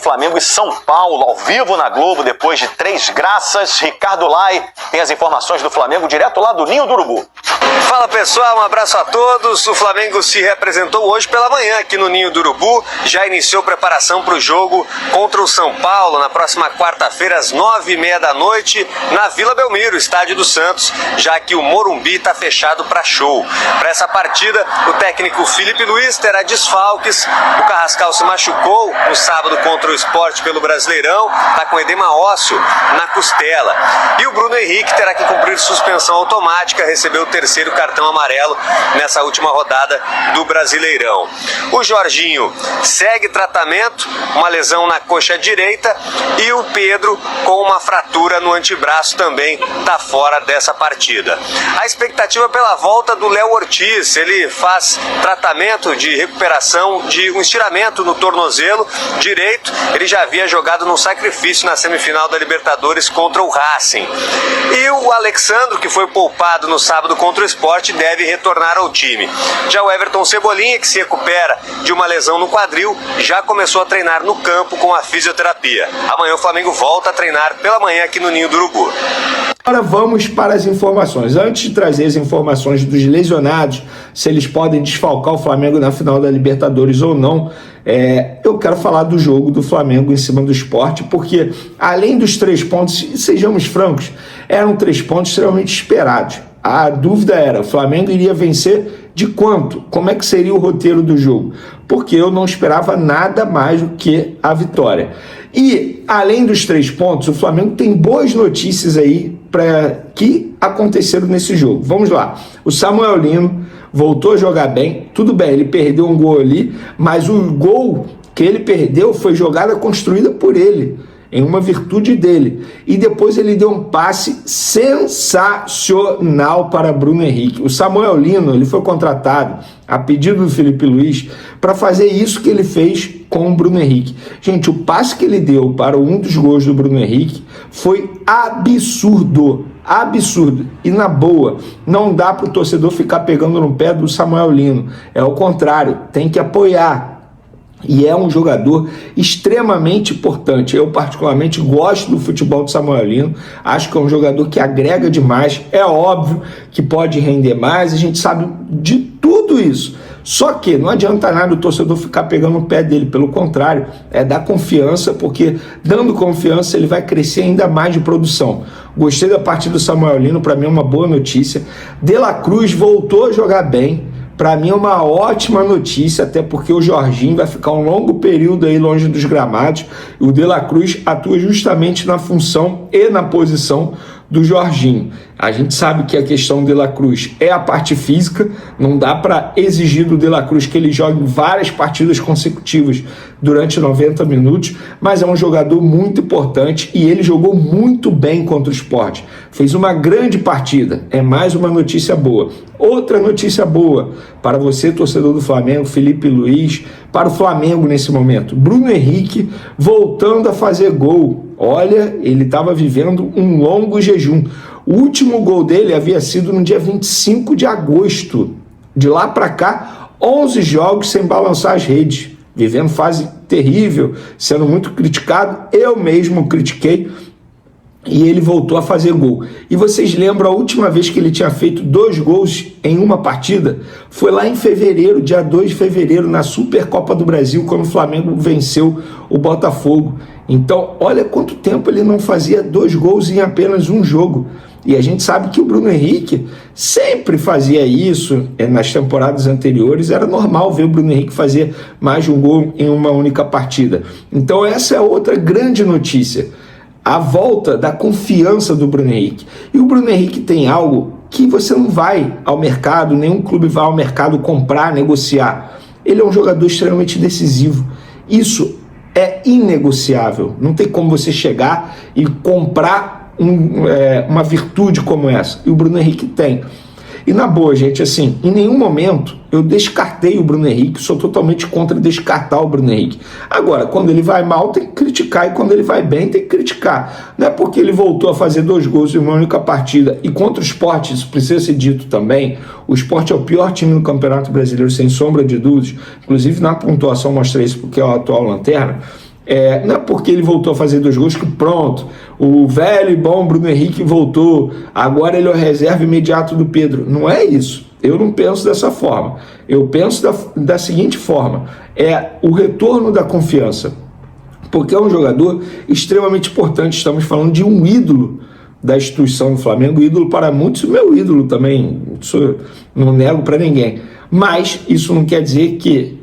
Flamengo e São Paulo, ao vivo na Globo, depois de 3 graças. Ricardo Lai tem as informações do Flamengo direto lá do Ninho do Urubu. Fala pessoal, um abraço a todos. O Flamengo se representou hoje pela manhã aqui no Ninho do Urubu. Já iniciou preparação para o jogo contra o São Paulo na próxima quarta-feira às 9h30 da noite na Vila Belmiro, estádio do Santos, já que o Morumbi está fechado para show. Para essa partida, o técnico Felipe Luiz terá desfalques. O Carrascal se machucou no sábado contra o Sport pelo Brasileirão, está com edema ósseo na costela. E o Bruno Henrique terá que cumprir suspensão automática, recebeu o terceiro cartão amarelo nessa última rodada do Brasileirão. O Jorginho segue tratamento, uma lesão na coxa direita, e o Pedro, com uma fratura no antebraço, também está fora dessa partida. A expectativa pela volta do Léo Ortiz, ele faz tratamento de recuperação de um estiramento no tornozelo direito. Ele já havia jogado no sacrifício na semifinal da Libertadores contra o Racing. E o Alexandro, que foi poupado no sábado contra o Sport, deve retornar ao time. Já o Everton Cebolinha, que se recupera de uma lesão no quadril, já começou a treinar no campo com a fisioterapia. Amanhã o Flamengo volta a treinar pela manhã aqui no Ninho do Urubu. Agora vamos para as informações. Antes de trazer as informações dos lesionados, se eles podem desfalcar o Flamengo na final da Libertadores ou não, eu quero falar do jogo do Flamengo em cima do Sport, porque além dos 3 pontos, sejamos francos, eram 3 pontos extremamente esperados. A dúvida era, o Flamengo iria vencer de quanto? Como é que seria o roteiro do jogo? Porque eu não esperava nada mais do que a vitória. E, além dos 3 pontos, o Flamengo tem boas notícias aí que aconteceram nesse jogo. Vamos lá. O Samuel Lino voltou a jogar bem. Tudo bem, ele perdeu um gol ali, mas o gol que ele perdeu foi jogada construída por ele, em uma virtude dele. E depois ele deu um passe sensacional para Bruno Henrique. O Samuel Lino, ele foi contratado a pedido do Felipe Luiz para fazer isso que ele fez com o Bruno Henrique. Gente, o passe que ele deu para um dos gols do Bruno Henrique foi absurdo. Absurdo. E na boa, não dá para o torcedor ficar pegando no pé do Samuel Lino. É o contrário, tem que apoiar. E é um jogador extremamente importante. Eu particularmente gosto do futebol do Samuel Lino. Acho que é um jogador que agrega demais. É óbvio que pode render mais. A gente sabe de tudo isso. Só que não adianta nada o torcedor ficar pegando o pé dele. Pelo contrário, é dar confiança, porque dando confiança ele vai crescer ainda mais de produção. Gostei da partida do Samuel Lino, para mim é uma boa notícia. De La Cruz voltou a jogar bem. Para mim é uma ótima notícia, até porque o Jorginho vai ficar um longo período aí longe dos gramados. E o De La Cruz atua justamente na função e na posição do Jorginho. A gente sabe que a questão do De La Cruz é a parte física, não dá para exigir do De La Cruz que ele jogue várias partidas consecutivas durante 90 minutos, mas é um jogador muito importante e ele jogou muito bem contra o Sport. Fez uma grande partida, é mais uma notícia boa. Outra notícia boa para você, torcedor do Flamengo, Felipe Luiz, para o Flamengo nesse momento, Bruno Henrique voltando a fazer gol. Olha, ele estava vivendo um longo jejum. O último gol dele havia sido no dia 25 de agosto. De lá para cá, 11 jogos sem balançar as redes. Vivendo fase terrível, sendo muito criticado. Eu mesmo critiquei. E ele voltou a fazer gol. E vocês lembram a última vez que ele tinha feito 2 gols em uma partida? Foi lá em fevereiro, dia 2 de fevereiro, na Supercopa do Brasil, quando o Flamengo venceu o Botafogo. Então, olha quanto tempo ele não fazia 2 gols em apenas um jogo. E a gente sabe que o Bruno Henrique sempre fazia isso nas temporadas anteriores. Era normal ver o Bruno Henrique fazer mais de um gol em uma única partida. Então, essa é outra grande notícia. A volta da confiança do Bruno Henrique. E o Bruno Henrique tem algo que você não vai ao mercado, nenhum clube vai ao mercado comprar, negociar. Ele é um jogador extremamente decisivo. Isso é inegociável. Não tem como você chegar e comprar uma virtude como essa. E o Bruno Henrique tem. E na boa, gente, assim, em nenhum momento eu descartei o Bruno Henrique, sou totalmente contra descartar o Bruno Henrique. Agora, quando ele vai mal, tem que criticar, e quando ele vai bem, tem que criticar. Não é porque ele voltou a fazer 2 gols em uma única partida, e contra o Sport, isso precisa ser dito também, o Sport é o pior time do Campeonato Brasileiro, sem sombra de dúvidas, inclusive na pontuação mostra isso, porque é o atual lanterna. Não é porque ele voltou a fazer 2 gols que pronto, o velho e bom Bruno Henrique voltou, agora ele é o reserva imediato do Pedro. Não é isso. Eu não penso dessa forma. Eu penso da seguinte forma: é o retorno da confiança. Porque é um jogador extremamente importante. Estamos falando de um ídolo da instituição do Flamengo, ídolo para muitos, meu ídolo também, isso não nego para ninguém. Mas isso não quer dizer que,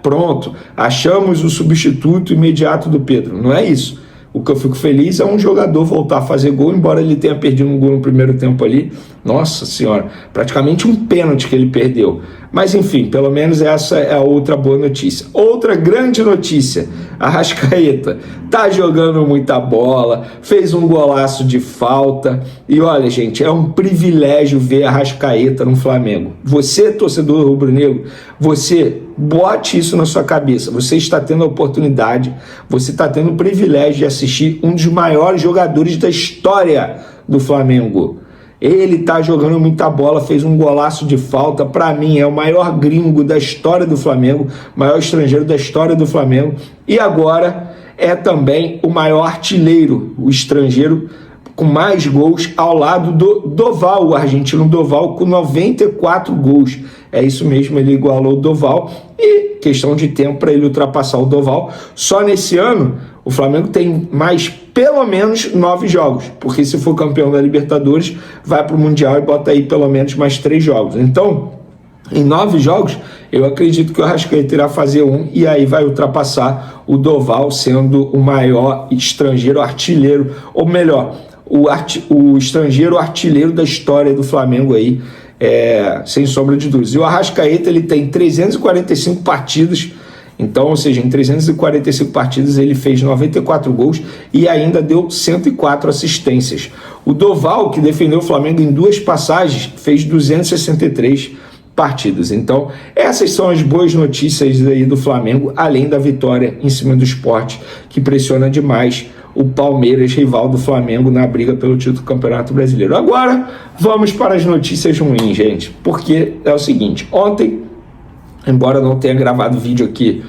pronto, achamos o substituto imediato do Pedro. Não é isso. O que eu fico feliz é um jogador voltar a fazer gol, embora ele tenha perdido um gol no primeiro tempo ali. Nossa senhora, praticamente um pênalti que ele perdeu. Mas enfim, pelo menos essa é a outra boa notícia. Outra grande notícia: Arrascaeta tá jogando muita bola, fez um golaço de falta. E olha, gente, é um privilégio ver Arrascaeta no Flamengo. Você, torcedor rubro-negro, você bote isso na sua cabeça. Você está tendo a oportunidade, você está tendo o privilégio de assistir um dos maiores jogadores da história do Flamengo. Ele tá jogando muita bola, fez um golaço de falta. Para mim é o maior gringo da história do Flamengo, maior estrangeiro da história do Flamengo, e agora é também o maior artilheiro, o estrangeiro com mais gols, ao lado do Doval, o argentino Doval, com 94 gols. É isso mesmo, ele igualou o Doval, e questão de tempo para ele ultrapassar o Doval. Só nesse ano o Flamengo tem mais pelo menos 9 jogos, porque se for campeão da Libertadores, vai para o Mundial e bota aí pelo menos mais 3 jogos. Então, em 9 jogos, eu acredito que o Arrascaeta irá fazer um, e aí vai ultrapassar o Doval, sendo o maior estrangeiro artilheiro, ou melhor, o estrangeiro artilheiro da história do Flamengo aí, sem sombra de dúvidas. E o Arrascaeta, ele tem 345 partidas. Então, ou seja, em 345 partidas ele fez 94 gols e ainda deu 104 assistências. O Doval, que defendeu o Flamengo em 2 passagens, fez 263 partidas. Então, essas são as boas notícias aí do Flamengo, além da vitória em cima do Sport, que pressiona demais o Palmeiras, rival do Flamengo, na briga pelo título do Campeonato Brasileiro. Agora, vamos para as notícias ruins, gente, porque é o seguinte: ontem, embora não tenha gravado vídeo aqui,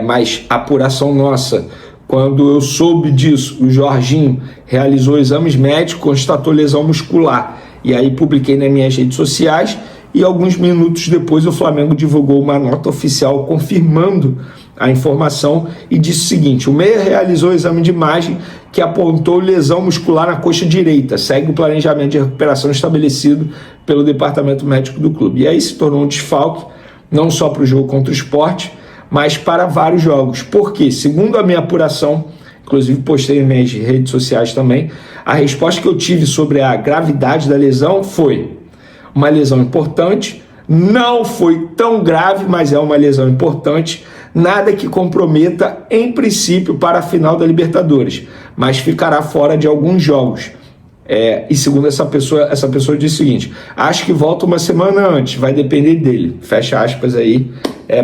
mas apuração nossa, quando eu soube disso, o Jorginho realizou exames médicos, constatou lesão muscular, e aí publiquei nas minhas redes sociais, e alguns minutos depois o Flamengo divulgou uma nota oficial confirmando a informação e disse o seguinte: o meia realizou o exame de imagem que apontou lesão muscular na coxa direita, segue o planejamento de recuperação estabelecido pelo departamento médico do clube. E aí se tornou um desfalque, não só para o jogo contra o Sport, mas para vários jogos. Porque, segundo a minha apuração, inclusive postei nas minhas redes sociais também, a resposta que eu tive sobre a gravidade da lesão foi: uma lesão importante, não foi tão grave, mas é uma lesão importante, nada que comprometa, em princípio, para a final da Libertadores, mas ficará fora de alguns jogos. E segundo essa pessoa disse o seguinte: acho que volta uma semana antes, vai depender dele. Fecha aspas aí,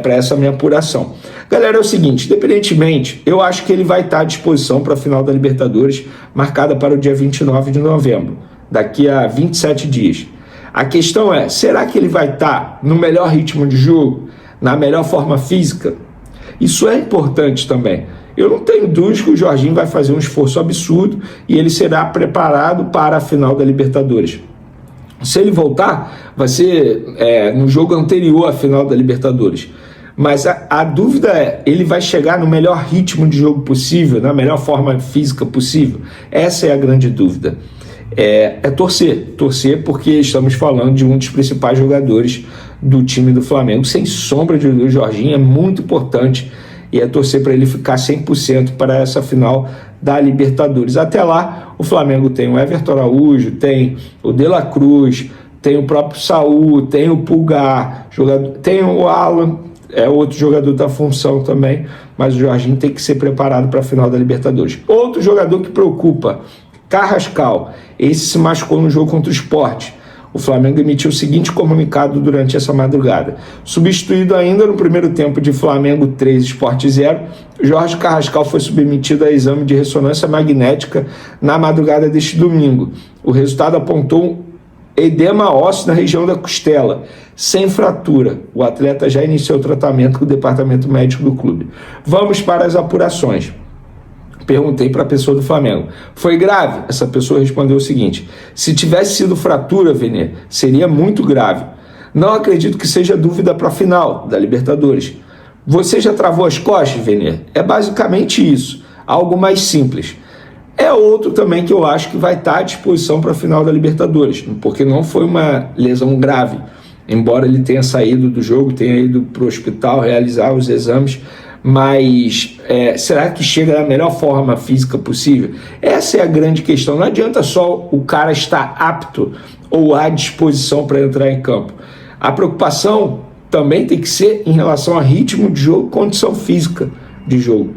para essa minha apuração. Galera, é o seguinte: independentemente, eu acho que ele vai estar à disposição para a final da Libertadores, marcada para o dia 29 de novembro, daqui a 27 dias. A questão é: será que ele vai estar no melhor ritmo de jogo, na melhor forma física? Isso é importante também. Eu não tenho dúvida que o Jorginho vai fazer um esforço absurdo e ele será preparado para a final da Libertadores. Se ele voltar, vai ser no jogo anterior à final da Libertadores. Mas a dúvida é: ele vai chegar no melhor ritmo de jogo possível, na melhor forma física possível? Essa é a grande dúvida. Torcer, porque estamos falando de um dos principais jogadores do time do Flamengo, sem sombra de dúvida. O Jorginho é muito importante, e é torcer para ele ficar 100% para essa final da Libertadores. Até lá, o Flamengo tem o Everton Araújo, tem o De La Cruz, tem o próprio Saúl, tem o Pulgar, tem o Alan, outro jogador da função também, mas o Jorginho tem que ser preparado para a final da Libertadores. Outro jogador que preocupa: Carrascal. Esse se machucou no jogo contra o Sport. O Flamengo emitiu o seguinte comunicado durante essa madrugada: substituído ainda no primeiro tempo de Flamengo 3, Sport 0, Jorge Carrascal foi submetido a exame de ressonância magnética na madrugada deste domingo. O resultado apontou edema ósseo na região da costela, sem fratura. O atleta já iniciou o tratamento com o departamento médico do clube. Vamos para as apurações. Perguntei para a pessoa do Flamengo: foi grave? Essa pessoa respondeu o seguinte: se tivesse sido fratura, Vene, seria muito grave. Não acredito que seja dúvida para a final da Libertadores. Você já travou as costas, Vene? É basicamente isso, algo mais simples. É outro também que eu acho que vai estar à disposição para a final da Libertadores, porque não foi uma lesão grave, embora ele tenha saído do jogo, tenha ido para o hospital realizar os exames, mas será que chega da melhor forma física possível? Essa é a grande questão. Não adianta só o cara estar apto ou à disposição para entrar em campo. A preocupação também tem que ser em relação a ritmo de jogo, condição física de jogo.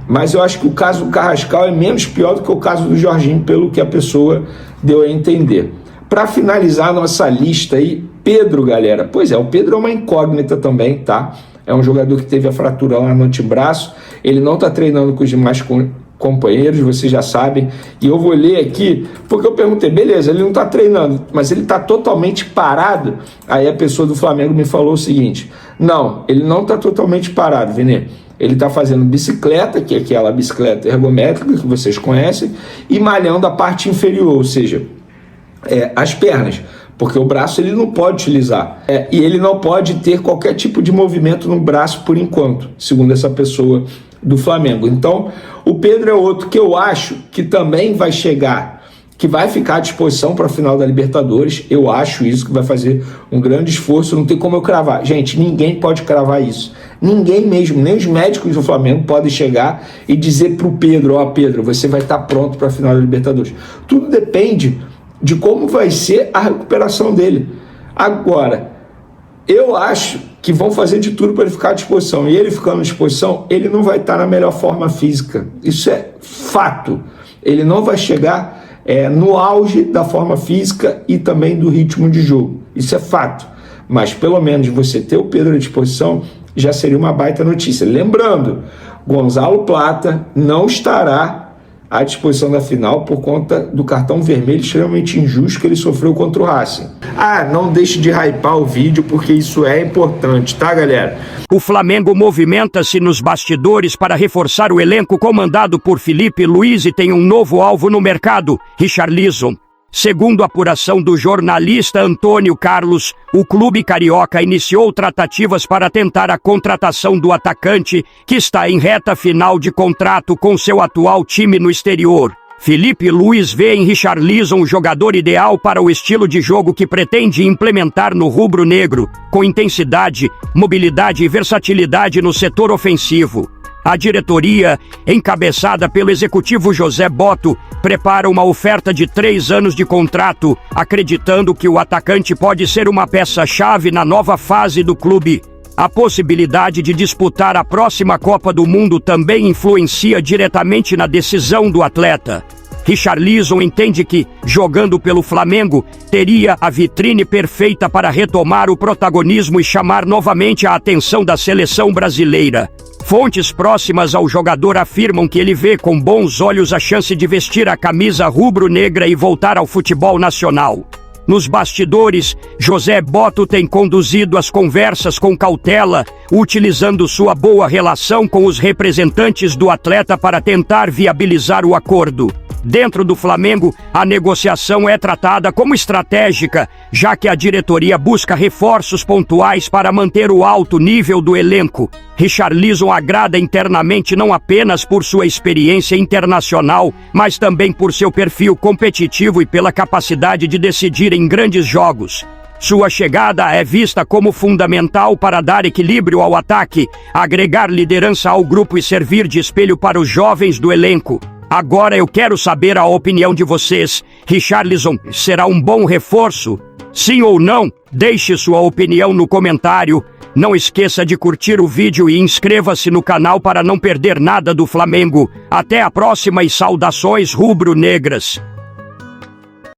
Mas eu acho que o caso do Carrascal é menos pior do que o caso do Jorginho, pelo que a pessoa deu a entender. Para finalizar a nossa lista aí, Pedro, galera. Pois é, o Pedro é uma incógnita também, tá? É um jogador que teve a fratura lá no antebraço. Ele não está treinando com os demais companheiros, vocês já sabem. E eu vou ler aqui, porque eu perguntei, beleza, ele não está treinando, mas ele está totalmente parado? Aí a pessoa do Flamengo me falou o seguinte: não, ele não está totalmente parado, Vene. Ele está fazendo bicicleta, que é aquela bicicleta ergométrica que vocês conhecem, e malhando a parte inferior, ou seja, as pernas, porque o braço ele não pode utilizar. E ele não pode ter qualquer tipo de movimento no braço por enquanto, segundo essa pessoa do Flamengo. Então, o Pedro é outro que eu acho que também vai chegar, que vai ficar à disposição para a final da Libertadores. Eu acho isso, que vai fazer um grande esforço. Não tem como eu cravar. Gente, ninguém pode cravar isso. Ninguém mesmo, nem os médicos do Flamengo podem chegar e dizer para o Pedro: ó, Pedro, você vai estar pronto para a final da Libertadores. Tudo depende de como vai ser a recuperação dele. Agora, eu acho que vão fazer de tudo para ele ficar à disposição. E ele ficando à disposição, ele não vai estar na melhor forma física. Isso é fato. Ele não vai chegar no auge da forma física e também do ritmo de jogo. Isso é fato. Mas pelo menos você ter o Pedro à disposição já seria uma baita notícia. Lembrando, Gonzalo Plata não estará à disposição da final por conta do cartão vermelho extremamente injusto que ele sofreu contra o Racing. Não deixe de hypar o vídeo, porque isso é importante, tá, galera? O Flamengo movimenta-se nos bastidores para reforçar o elenco comandado por Felipe Luiz e tem um novo alvo no mercado, Richarlison. Segundo a apuração do jornalista Antônio Carlos, o clube carioca iniciou tratativas para tentar a contratação do atacante, que está em reta final de contrato com seu atual time no exterior. Felipe Luiz vê em Richarlison o jogador ideal para o estilo de jogo que pretende implementar no rubro-negro, com intensidade, mobilidade e versatilidade no setor ofensivo. A diretoria, encabeçada pelo executivo José Botto, prepara uma oferta de 3 anos de contrato, acreditando que o atacante pode ser uma peça-chave na nova fase do clube. A possibilidade de disputar a próxima Copa do Mundo também influencia diretamente na decisão do atleta. Richarlison entende que, jogando pelo Flamengo, teria a vitrine perfeita para retomar o protagonismo e chamar novamente a atenção da seleção brasileira. Fontes próximas ao jogador afirmam que ele vê com bons olhos a chance de vestir a camisa rubro-negra e voltar ao futebol nacional. Nos bastidores, José Botto tem conduzido as conversas com cautela, utilizando sua boa relação com os representantes do atleta para tentar viabilizar o acordo. Dentro do Flamengo, a negociação é tratada como estratégica, já que a diretoria busca reforços pontuais para manter o alto nível do elenco. Richarlison agrada internamente não apenas por sua experiência internacional, mas também por seu perfil competitivo e pela capacidade de decidir em grandes jogos. Sua chegada é vista como fundamental para dar equilíbrio ao ataque, agregar liderança ao grupo e servir de espelho para os jovens do elenco. Agora eu quero saber a opinião de vocês. Richarlison será um bom reforço? Sim ou não? Deixe sua opinião no comentário. Não esqueça de curtir o vídeo e inscreva-se no canal para não perder nada do Flamengo. Até a próxima e saudações rubro-negras.